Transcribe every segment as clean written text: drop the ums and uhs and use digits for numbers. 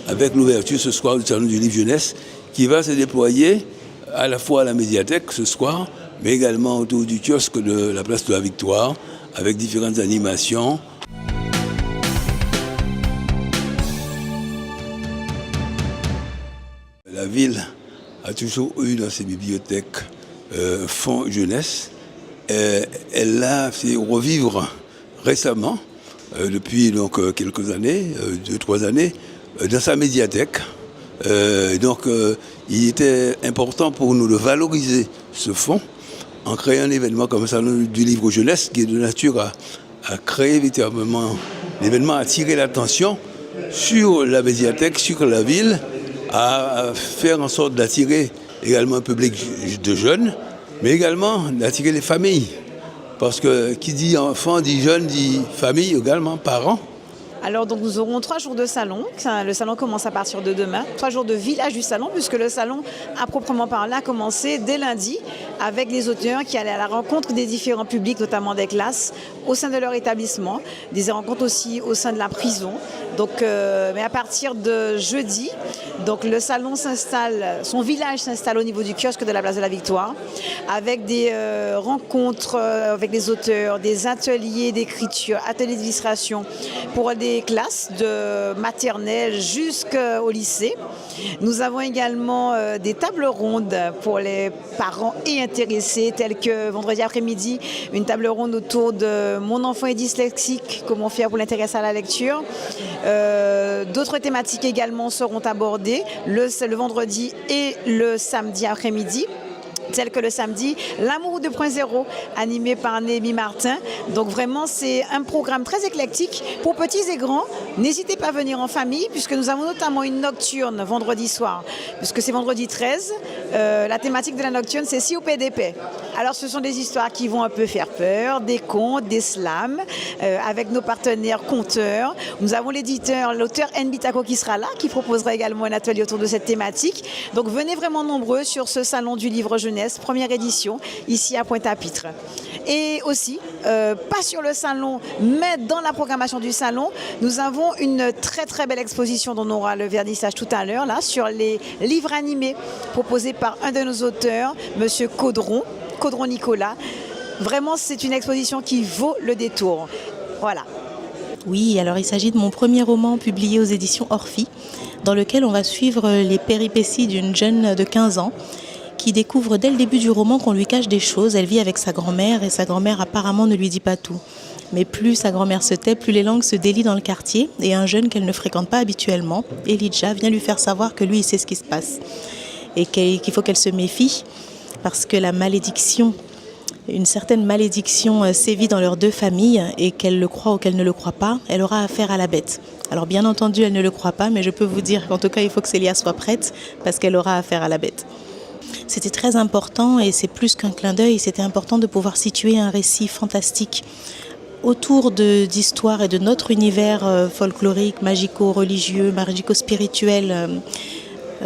avec l'ouverture ce soir du Salon du Livre Jeunesse qui va se déployer à la fois à la médiathèque ce soir, mais également autour du kiosque de la place de la Victoire, avec différentes animations. La ville a toujours eu dans ses bibliothèques fonds jeunesse. Elle l'a fait revivre récemment, depuis donc, quelques années, 2-3 années, dans sa médiathèque. Il était important pour nous de valoriser ce fonds en créant un événement comme le Salon du Livre Jeunesse qui est de nature à créer véritablement l'événement, à attirer l'attention sur la médiathèque, sur la ville, à faire en sorte d'attirer également un public de jeunes, mais également d'attirer les familles. Parce que qui dit enfant, dit jeune, dit famille également, parents. Alors donc nous aurons 3 jours de salon. Le salon commence à partir de demain. 3 jours de village du salon, puisque le salon à proprement parler a commencé dès lundi avec les auteurs qui allaient à la rencontre des différents publics, notamment des classes, au sein de leur établissement, des rencontres aussi au sein de la prison. Mais à partir de jeudi, donc le salon s'installe, son village s'installe au niveau du kiosque de la place de la Victoire, avec des rencontres avec les auteurs, des ateliers d'écriture, ateliers d'illustration pour des classes de maternelle jusqu'au lycée. Nous avons également des tables rondes pour les parents et intéressés, telles que vendredi après-midi, une table ronde autour de Mon enfant est dyslexique, comment faire pour l'intéresser à la lecture. D'autres thématiques également seront abordées le vendredi et le samedi après-midi, tel que le samedi, L'amour 2.0, animé par Némi Martin. Donc vraiment, c'est un programme très éclectique pour petits et grands. N'hésitez pas à venir en famille, puisque nous avons notamment une nocturne vendredi soir, puisque c'est vendredi 13. La thématique de la nocturne, c'est Si au PDP. Alors, ce sont des histoires qui vont un peu faire peur, des contes, des slams, avec nos partenaires conteurs. Nous avons l'auteur Nbitako qui sera là, qui proposera également un atelier autour de cette thématique. Donc, venez vraiment nombreux sur ce Salon du Livre Jeunesse, première édition, ici à Pointe-à-Pitre. Et aussi, pas sur le salon, mais dans la programmation du salon, nous avons une très très belle exposition dont on aura le vernissage tout à l'heure, là, sur les livres animés proposés par un de nos auteurs, Monsieur Caudron Nicolas. Vraiment, c'est une exposition qui vaut le détour. Voilà. Oui, alors il s'agit de mon premier roman publié aux éditions Orphi, dans lequel on va suivre les péripéties d'une jeune de 15 ans qui découvre dès le début du roman qu'on lui cache des choses. Elle vit avec sa grand-mère et sa grand-mère apparemment ne lui dit pas tout. Mais plus sa grand-mère se tait, plus les langues se délient dans le quartier et un jeune qu'elle ne fréquente pas habituellement, Elijah, vient lui faire savoir que lui, il sait ce qui se passe et qu'il faut qu'elle se méfie parce que une certaine malédiction sévit dans leurs 2 familles et qu'elle le croit ou qu'elle ne le croit pas, elle aura affaire à la bête. Alors bien entendu, elle ne le croit pas, mais je peux vous dire qu'en tout cas, il faut que Célia soit prête parce qu'elle aura affaire à la bête. C'était très important et c'est plus qu'un clin d'œil, c'était important de pouvoir situer un récit fantastique autour d'histoires et de notre univers folklorique, magico-religieux, magico-spirituel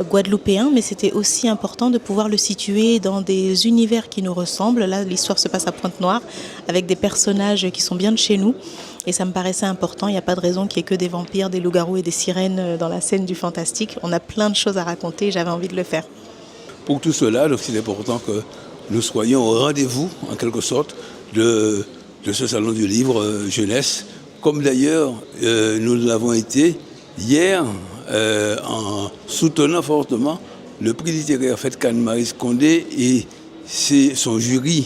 guadeloupéen, mais c'était aussi important de pouvoir le situer dans des univers qui nous ressemblent. Là, l'histoire se passe à Pointe-Noire avec des personnages qui sont bien de chez nous et ça me paraissait important. Il n'y a pas de raison qu'il n'y ait que des vampires, des loups-garous et des sirènes dans la scène du fantastique. On a plein de choses à raconter et j'avais envie de le faire. Pour tout cela, donc, c'est important que nous soyons au rendez-vous, en quelque sorte, de ce Salon du Livre Jeunesse, comme d'ailleurs nous l'avons été hier en soutenant fortement le prix littéraire fait qu'Anne-Marie Condé et son jury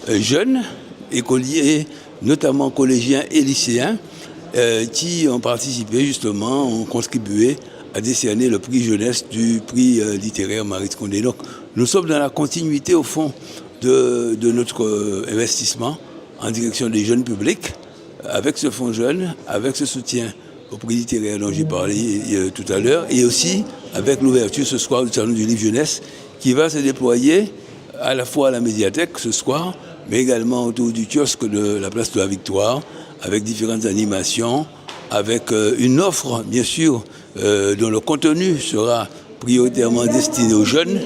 jeunes, écoliers, notamment collégiens et lycéens, qui ont participé justement, ont contribué à décerner le prix jeunesse du prix littéraire Marie Condé. Donc nous sommes dans la continuité au fond de notre investissement en direction des jeunes publics, avec ce fonds jeune, avec ce soutien au prix littéraire dont j'ai parlé tout à l'heure, et aussi avec l'ouverture ce soir du Salon du Livre Jeunesse qui va se déployer à la fois à la médiathèque ce soir, mais également autour du kiosque de la place de la Victoire, avec différentes animations, avec une offre, bien sûr, dont le contenu sera prioritairement destiné aux jeunes.